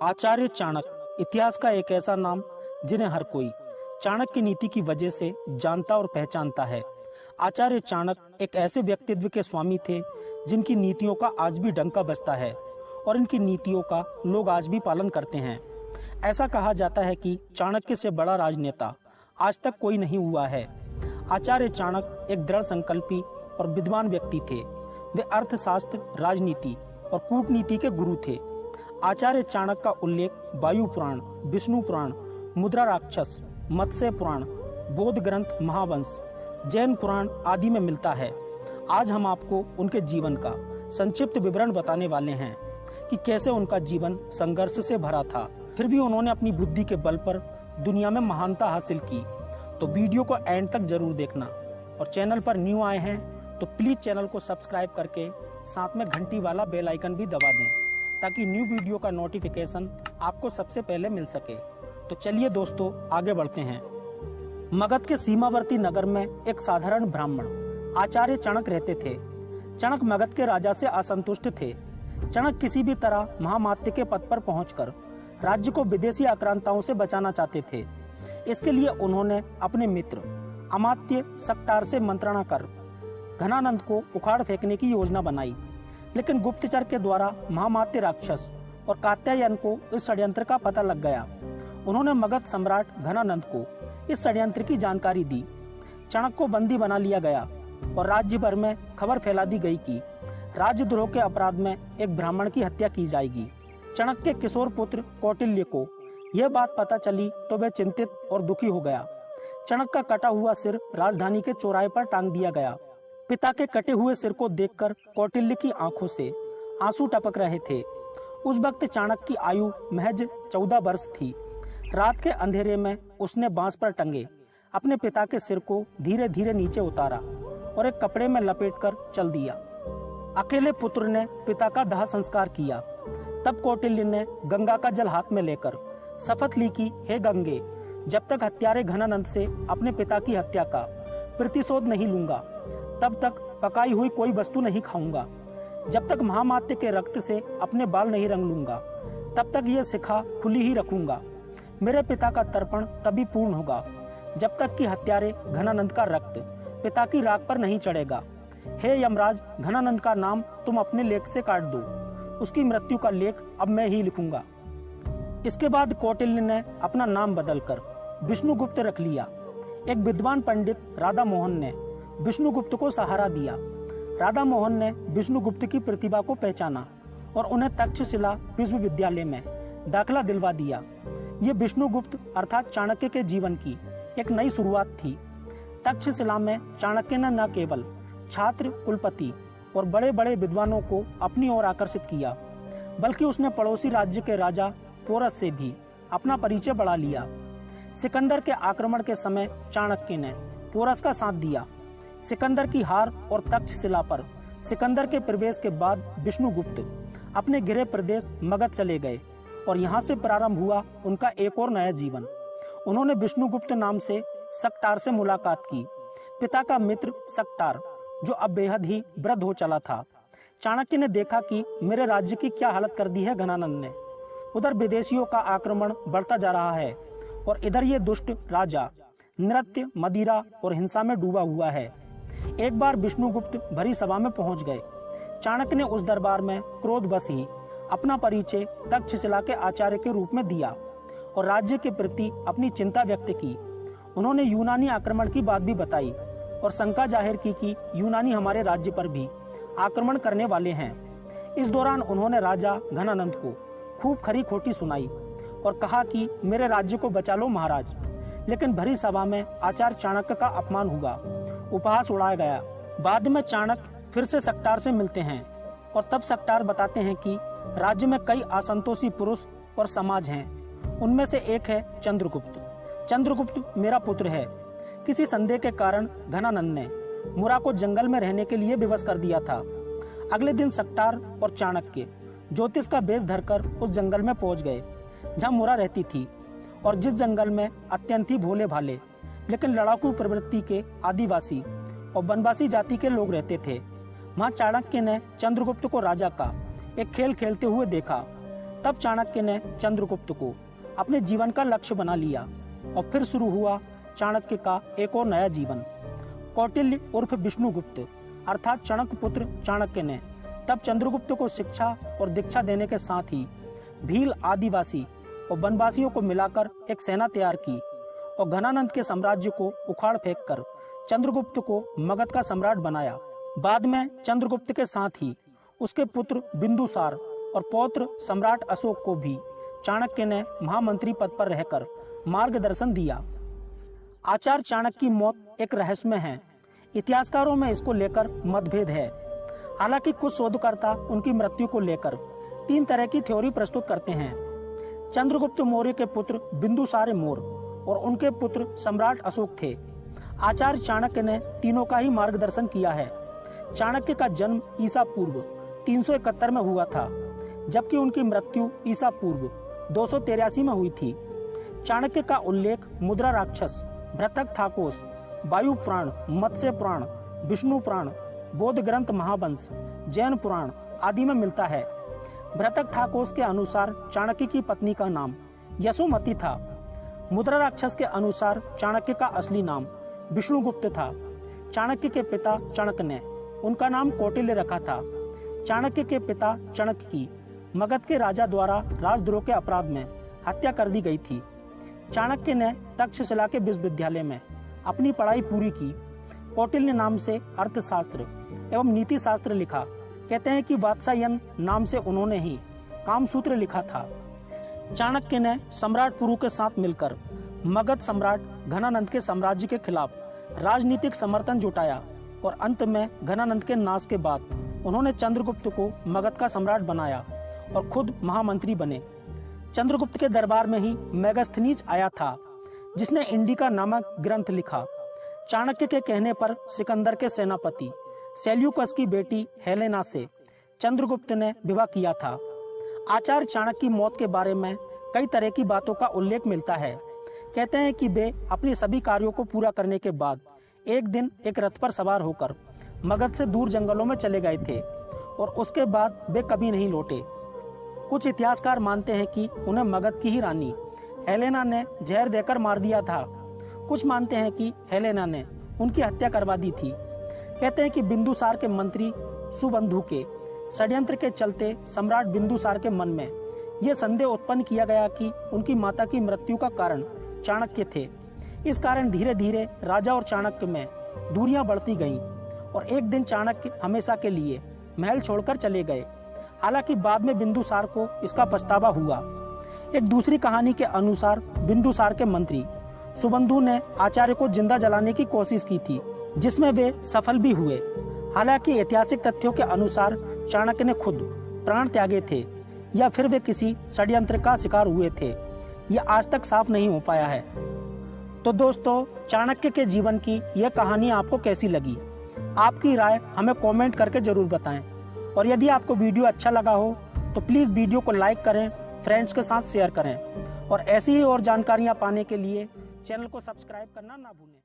आचार्य चाणक्य इतिहास का एक ऐसा नाम जिन्हें हर कोई चाणक्य की नीति की वजह से जानता और पहचानता है। आचार्य चाणक्य एक ऐसे व्यक्तित्व के स्वामी थे जिनकी नीतियों का आज भी डंका बजता है और इनकी नीतियों का लोग आज भी पालन करते हैं। ऐसा कहा जाता है कि चाणक्य से बड़ा राजनेता आज तक कोई नहीं हुआ है। आचार्य चाणक्य एक दृढ़ संकल्पी और विद्वान व्यक्ति थे। वे अर्थशास्त्र, राजनीति और कूटनीति के गुरु थे। आचार्य चाणक्य का उल्लेख वायु पुराण, विष्णु पुराण, मुद्रा राक्षस, मत्स्य पुराण, बौद्ध ग्रंथ महावंश, जैन पुराण आदि में मिलता है। आज हम आपको उनके जीवन का संक्षिप्त विवरण बताने वाले हैं कि कैसे उनका जीवन संघर्ष से भरा था, फिर भी उन्होंने अपनी बुद्धि के बल पर दुनिया में महानता हासिल की। तो वीडियो को एंड तक जरूर देखना और चैनल पर न्यू आए हैं तो प्लीज चैनल को सब्सक्राइब करके साथ में घंटी वाला बेल आइकन भी दबा दें ताकि न्यू वीडियो का नोटिफिकेशन आपको सबसे पहले मिल सके। तो चलिए दोस्तों आगे बढ़ते हैं। मगध के सीमावर्ती नगर में एक साधारण ब्राह्मण आचार्य चाणक्य रहते थे। चाणक्य मगध के राजा से असंतुष्ट थे। चाणक्य किसी भी तरह महामात्य के पद पर पहुंचकर राज्य को विदेशी आक्रांताओं से बचाना चाहते थे। इसके लिए उन्होंने अपने मित्र अमात्य सक्टार से मंत्रणा कर घनानंद को उखाड़ फेंकने की योजना बनाई, लेकिन गुप्तचर के द्वारा महामात्य राक्षस और कात्यायन को इस षड्यंत्र का पता लग गया। उन्होंने मगध सम्राट घनानंद को इस षड्यंत्र की जानकारी दी। चाणक्य को बंदी बना लिया गया और राज्य भर में खबर फैला दी गई कि राजद्रोह के अपराध में एक ब्राह्मण की हत्या की जाएगी। चाणक्य के किशोर पुत्र कौटिल्य को यह बात पता चली तो वह चिंतित और दुखी हो गया। चाणक्य का कटा हुआ सिर राजधानी के चौराहे पर टांग दिया गया। पिता के कटे हुए सिर को देखकर कौटिल्य की आंखों से आंसू टपक रहे थे। उस वक्त चाणक्य की आयु महज 14 वर्ष थी। रात के अंधेरे में उसने बांस पर टंगे अपने पिता के सिर को धीरे धीरे नीचे उतारा और एक कपड़े में लपेटकर चल दिया। अकेले पुत्र ने पिता का दाह संस्कार किया। तब कौटिल्य ने गंगा का जल हाथ में लेकर शपथ ली कि हे गंगे, जब तक हत्यारे घनानंद से अपने पिता की हत्या का प्रतिशोध नहीं लूंगा तब तक पकाई हुई कोई वस्तु नहीं खाऊंगा। जब तक महामात्य के रक्त से अपने बाल नहीं रंग लूंगा तब तक यह शिखा खुली ही रखूंगा। मेरे पिता का तर्पण तभी पूर्ण होगा जब तक कि हत्यारे घनानंद का रक्त पिता की राख पर नहीं चढ़ेगा। हे यमराज, घनानंद का नाम तुम अपने लेख से काट दो। उसकी मृत्यु का लेख अब मैं ही लिखूंगा। इसके बाद कौटिल्य ने अपना नाम बदलकर विष्णुगुप्त रख लिया। एक विद्वान पंडित राधा मोहन ने विष्णुगुप्त को सहारा दिया। राधा मोहन ने विष्णुगुप्त की प्रतिभा को पहचाना और उन्हें तक्षशिला विश्वविद्यालय में दाखिला दिलवा दिया। ये विष्णुगुप्त अर्थात चाणक्य के जीवन की एक नई शुरुआत थी। तक्षशिला में चाणक्य ने न केवल छात्र, कुलपति और बड़े बड़े विद्वानों को अपनी ओर आकर्षित किया, बल्कि उसने पड़ोसी राज्य के राजा पोरस से भी अपना परिचय बढ़ा लिया। सिकंदर के आक्रमण के समय चाणक्य ने पोरस का साथ दिया। सिकंदर की हार और तक्षशिला पर सिकंदर के प्रवेश के बाद विष्णुगुप्त अपने गृह प्रदेश मगध चले गए और यहाँ से प्रारंभ हुआ उनका एक और नया जीवन। उन्होंने विष्णुगुप्त नाम से सक्टार से मुलाकात की। पिता का मित्र सक्टार, जो अब बेहद ही वृद्ध हो चला था। चाणक्य ने देखा कि मेरे राज्य की क्या हालत कर दी है घनानंद ने। उधर विदेशियों का आक्रमण बढ़ता जा रहा है और इधर ये दुष्ट राजा नृत्य, मदिरा और हिंसा में डूबा हुआ है। एक बार विष्णुगुप्त भरी सभा में पहुंच गए। चाणक्य ने उस दरबार में क्रोधवश ही अपना परिचय तक्षशिला के आचार्य के रूप में दिया और राज्य के प्रति अपनी चिंता व्यक्त की। उन्होंने यूनानी आक्रमण की बात भी बताई और शंका जाहिर की कि यूनानी हमारे राज्य पर भी आक्रमण करने वाले हैं। इस दौरान उन्होंने राजा घनानंद को खूब खरी खोटी सुनाई और कहा कि मेरे राज्य को बचा लो महाराज। लेकिन भरी सभा में आचार्य चाणक्य का अपमान हुआ, उपहास उड़ाया गया। बाद में चाणक्य फिर से सक्टार से मिलते हैं और तब सक्टार बताते हैं कि राज्य में कई असंतोषी पुरुष और समाज हैं। उनमें से एक है चंद्रगुप्त। चंद्रगुप्त मेरा पुत्र है। किसी संदेह के कारण घनानंद ने मुरा को जंगल में रहने के लिए विवश कर दिया था। अगले दिन सक्टार और चाणक्य ज्योतिष का वेश धरकर उस जंगल में पहुंच गए जहां मुरा रहती थी और जिस जंगल में अत्यंत ही भोले भाले लेकिन लड़ाकू प्रवृत्ति के आदिवासी और वनवासी जाति के लोग रहते थे। वहां चाणक्य ने चंद्रगुप्त को राजा का एक खेल खेलते हुए देखा। तब चाणक्य ने चंद्रगुप्त को अपने जीवन का लक्ष्य बना लिया और फिर शुरू हुआ चाणक्य का एक और नया जीवन। कौटिल्य उर्फ विष्णुगुप्त अर्थात चाणक्य पुत्र चाणक्य ने तब चंद्रगुप्त को शिक्षा और दीक्षा देने के साथ ही भील आदिवासी और वनवासियों को मिलाकर एक सेना तैयार की और घनानंद के साम्राज्य को उखाड़ फेंक कर चंद्रगुप्त को मगध का सम्राट बनाया। बाद में चंद्रगुप्त के साथ ही उसके पुत्र बिंदुसार और पौत्र सम्राट अशोक को भी चाणक्य ने महामंत्री पद पर रहकर मार्गदर्शन दिया। आचार्य चाणक्य की मौत एक रहस्यमय है। इतिहासकारों में इसको लेकर मतभेद है। हालांकि कुछ शोधकर्ता उनकी मृत्यु को लेकर 3 तरह की थ्योरी प्रस्तुत करते हैं। चंद्रगुप्त मौर्य के पुत्र बिंदुसार मौर्य और उनके पुत्र सम्राट अशोक थे। आचार्य चाणक्य ने तीनों का ही मार्गदर्शन किया है। चाणक्य का जन्म ईसा पूर्व 371 में हुआ था, जबकि उनकी मृत्यु ईसा पूर्व 283 में हुई थी। चाणक्य का उल्लेख मुद्रा राक्षस, भृतक थाकोस, वायु पुराण, मत्स्य पुराण, विष्णु पुराण, बौद्ध ग्रंथ महावंश, जैन पुराण आदि में मिलता है। भृतक थाकोस के अनुसार चाणक्य की पत्नी का नाम यशोमती था। मुद्रा राक्षस के अनुसार चाणक्य का असली नाम विष्णुगुप्त था। चाणक्य के पिता चाणक्य ने उनका नाम कौटिल्य रखा था। चाणक्य के पिता चाणक्य की मगध के राजा द्वारा राजद्रोह के अपराध में हत्या कर दी गई थी। चाणक्य ने तक्षशिला के विश्वविद्यालय में अपनी पढ़ाई पूरी की। कौटिल्य नाम से अर्थशास्त्र एवं नीति शास्त्र लिखा। कहते हैं कि वात्सायन नाम से उन्होंने ही कामसूत्र लिखा था। चाणक्य ने सम्राट पुरु के साथ मिलकर मगध सम्राट घनानंद के साम्राज्य के खिलाफ राजनीतिक समर्थन जुटाया और अंत में घनानंद के नाश के बाद उन्होंने चंद्रगुप्त को मगध का सम्राट बनाया और खुद महामंत्री बने। चंद्रगुप्त के दरबार में ही मेगास्थनीज आया था, जिसने इंडिका नामक ग्रंथ लिखा। चाणक्य के कहने पर सिकंदर के सेनापति सेल्यूकस की बेटी हेलेना से चंद्रगुप्त ने विवाह किया था। आचार्य चाणक्य की मौत के बारे में कई तरह की बातों का उल्लेख मिलता है। कहते हैं कि वे अपने सभी कार्यों को पूरा करने के बाद एक दिन एक रथ पर सवार होकर मगध से दूर जंगलों में चले गए थे और उसके बाद वे कभी नहीं लौटे। कुछ इतिहासकार मानते हैं कि उन्हें मगध की ही रानी हेलेना ने जहर देकर मार दिया था। कुछ मानते हैं कि हेलेना ने उनकी हत्या करवा दी थी। कहते हैं कि बिंदुसार के मंत्री सुबंधु के षड्यंत्र के चलते सम्राट बिंदुसार के मन में यह संदेह उत्पन्न किया गया कि उनकी माता की मृत्यु का कारण चाणक्य थे। इस कारण धीरे धीरे राजा और चाणक्य में दूरियां बढ़ती गईं और एक दिन चाणक्य हमेशा के लिए महल छोड़कर चले गए। हालांकि बाद में बिंदुसार को इसका पछतावा हुआ। एक दूसरी कहानी के अनुसार बिंदुसार के मंत्री सुबंधु ने आचार्य को जिंदा जलाने की कोशिश की थी, जिसमें वे सफल भी हुए। हालांकि ऐतिहासिक तथ्यों के अनुसार चाणक्य ने खुद प्राण त्यागे थे या फिर वे किसी षड्यंत्र का शिकार हुए थे, यह आज तक साफ नहीं हो पाया है। तो दोस्तों, चाणक्य के जीवन की यह कहानी आपको कैसी लगी? आपकी राय हमें कमेंट करके जरूर बताएं। और यदि आपको वीडियो अच्छा लगा हो तो प्लीज़ वीडियो को लाइक करें, फ्रेंड्स के साथ शेयर करें और ऐसी ही और जानकारियां पाने के लिए चैनल को सब्सक्राइब करना ना भूलें।